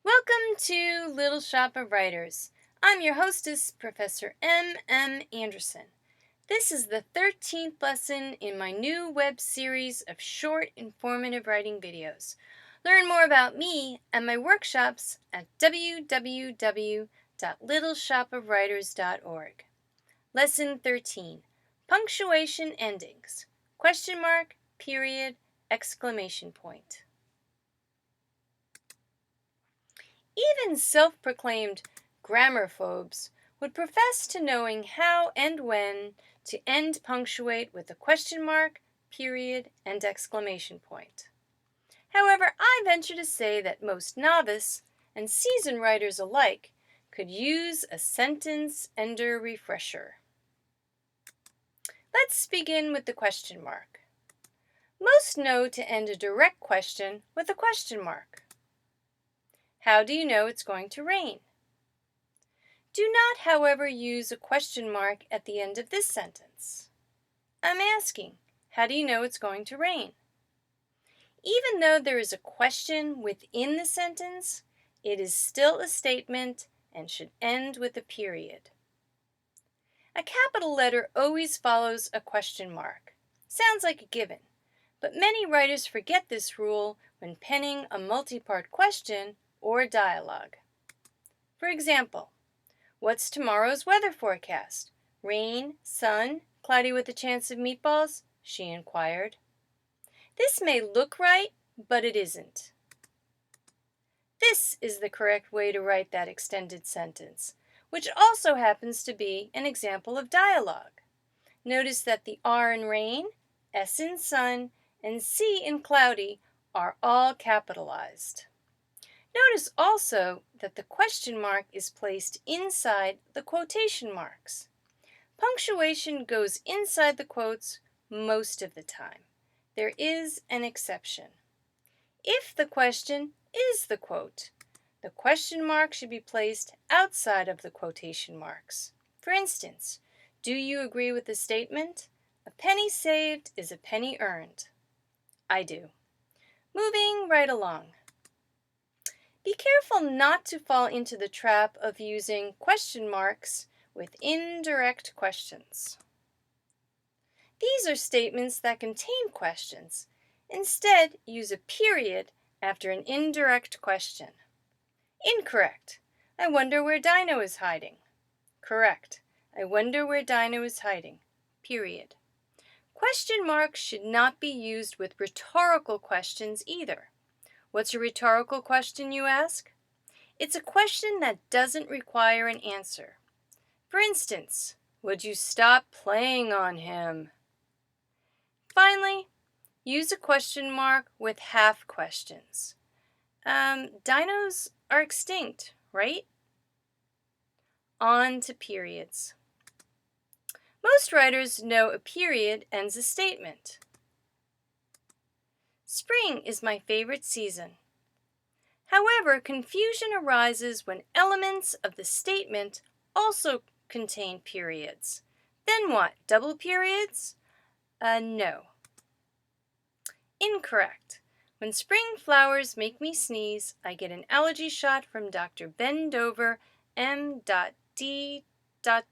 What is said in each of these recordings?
Welcome to Little Shop of Writers. I'm your hostess, Professor M. Anderson. This is the 13th lesson in my new web series of short, informative writing videos. Learn more about me and my workshops at www.littleshopofwriters.org. Lesson 13, Punctuation Endings, question mark, period, exclamation point. Even self-proclaimed grammar-phobes would profess to knowing how and when to end punctuate with a question mark, period, and exclamation point. However, I venture to say that most novice and seasoned writers alike could use a sentence ender refresher. Let's begin with the question mark. Most know to end a direct question with a question mark. How do you know it's going to rain? Do not, however, use a question mark at the end of this sentence. I'm asking, how do you know it's going to rain? Even though there is a question within the sentence, it is still a statement and should end with a period. A capital letter always follows a question mark. Sounds like a given, but many writers forget this rule when penning a multi-part question or dialogue. For example, what's tomorrow's weather forecast? Rain, sun, cloudy with a chance of meatballs? She inquired. This may look right, but it isn't. This is the correct way to write that extended sentence, which also happens to be an example of dialogue. Notice that the R in rain, S in sun, and C in cloudy are all capitalized. Notice also that the question mark is placed inside the quotation marks. Punctuation goes inside the quotes most of the time. There is an exception. If the question is the quote, the question mark should be placed outside of the quotation marks. For instance, do you agree with the statement, "A penny saved is a penny earned"? I do. Moving right along. Be careful not to fall into the trap of using question marks with indirect questions. These are statements that contain questions. Instead, use a period after an indirect question. Incorrect. I wonder where Dino is hiding. Correct. I wonder where Dino is hiding. Period. Question marks should not be used with rhetorical questions either. What's a rhetorical question, you ask? It's a question that doesn't require an answer. For instance, would you stop playing on him? Finally, use a question mark with half questions. Dinos are extinct, right? On to periods. Most writers know a period ends a statement. Spring is my favorite season. However, confusion arises when elements of the statement also contain periods. Then what? Double periods? No. Incorrect. When spring flowers make me sneeze, I get an allergy shot from Dr. Bendover M.D. The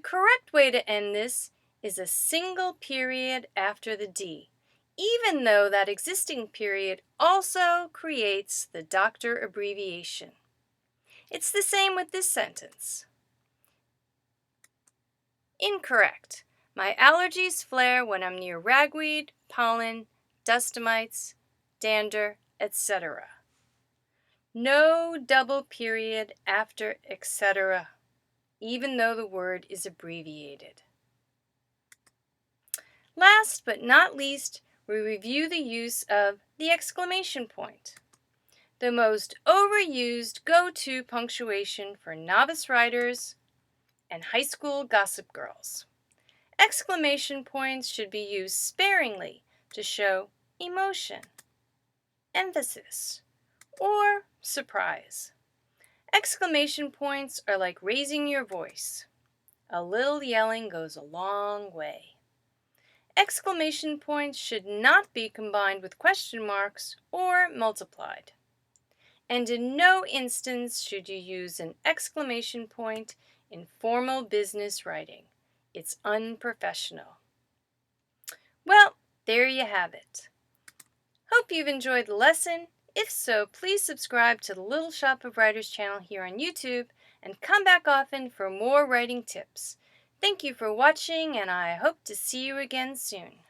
correct way to end this is a single period after the D, even though that existing period also creates the doctor abbreviation. It's the same with this sentence. Incorrect. My allergies flare when I'm near ragweed, pollen, dust mites, dander, etc. No double period after etc., even though the word is abbreviated. Last but not least, we review the use of the exclamation point, the most overused go-to punctuation for novice writers and high school gossip girls. Exclamation points should be used sparingly to show emotion, emphasis, or surprise. Exclamation points are like raising your voice. A little yelling goes a long way. Exclamation points should not be combined with question marks or multiplied. And in no instance should you use an exclamation point in formal business writing. It's unprofessional. Well, there you have it. Hope you've enjoyed the lesson. If so, please subscribe to the Little Shop of Writers channel here on YouTube and come back often for more writing tips. Thank you for watching, and I hope to see you again soon.